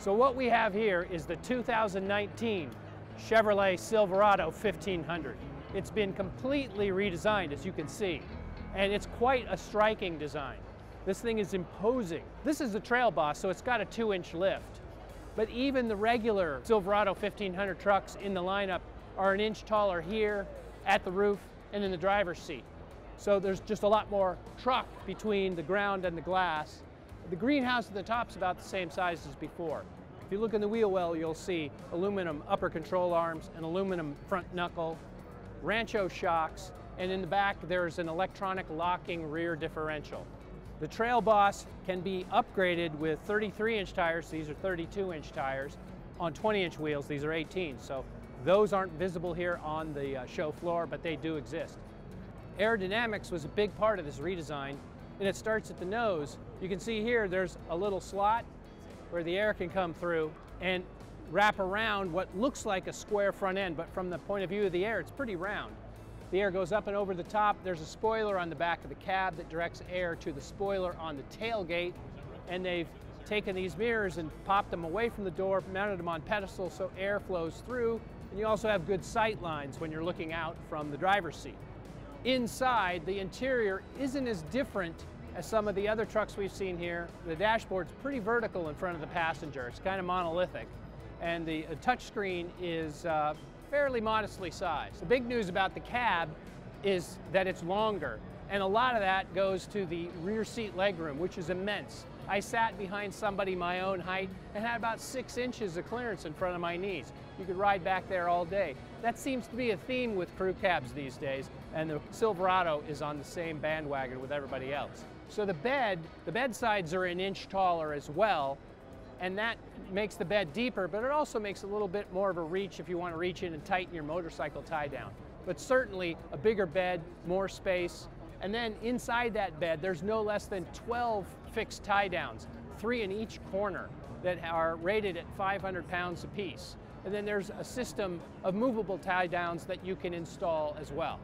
So what we have here is the 2019 Chevrolet Silverado 1500. It's been completely redesigned, as you can see, and it's quite a striking design. This thing is imposing. This is the Trail Boss, so it's got a 2-inch lift. But even the regular Silverado 1500 trucks in the lineup are an inch taller here, at the roof, and in the driver's seat. So there's just a lot more truck between the ground and the glass. The greenhouse at the top's about the same size as before. If you look in the wheel well, you'll see aluminum upper control arms, an aluminum front knuckle, Rancho shocks, and in the back there's an electronic locking rear differential. The Trail Boss can be upgraded with 33-inch tires, these are 32-inch tires, on 20-inch wheels, these are 18, so those aren't visible here on the show floor, but they do exist. Aerodynamics was a big part of this redesign, and it starts at the nose. You can see here there's a little slot where the air can come through and wrap around what looks like a square front end, but from the point of view of the air, it's pretty round. The air goes up and over the top. There's a spoiler on the back of the cab that directs air to the spoiler on the tailgate, and they've taken these mirrors and popped them away from the door, mounted them on pedestals so air flows through, and you also have good sight lines when you're looking out from the driver's seat. Inside, the interior isn't as different as some of the other trucks we've seen here. The dashboard's pretty vertical in front of the passenger. It's kind of monolithic. And the touchscreen is fairly modestly sized. The big news about the cab is that it's longer. And a lot of that goes to the rear seat legroom, which is immense. I sat behind somebody my own height and had about 6 inches of clearance in front of my knees. You could ride back there all day. That seems to be a theme with crew cabs these days, and the Silverado is on the same bandwagon with everybody else. So the bed sides are an inch taller as well, and that makes the bed deeper, but it also makes a little bit more of a reach if you want to reach in and tighten your motorcycle tie down. But certainly a bigger bed, more space. And then inside that bed, there's no less than 12 fixed tie downs, 3 in each corner, that are rated at 500 pounds apiece. And then there's a system of movable tie downs that you can install as well.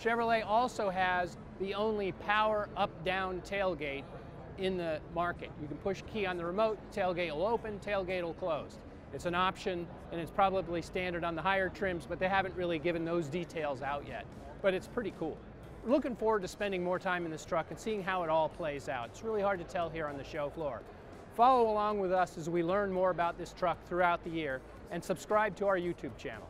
Chevrolet also has the only power up-down tailgate in the market. You can push a key on the remote, tailgate will open, tailgate will close. It's an option, and it's probably standard on the higher trims, but they haven't really given those details out yet. But it's pretty cool. We're looking forward to spending more time in this truck and seeing how it all plays out. It's really hard to tell here on the show floor. Follow along with us as we learn more about this truck throughout the year, and subscribe to our YouTube channel.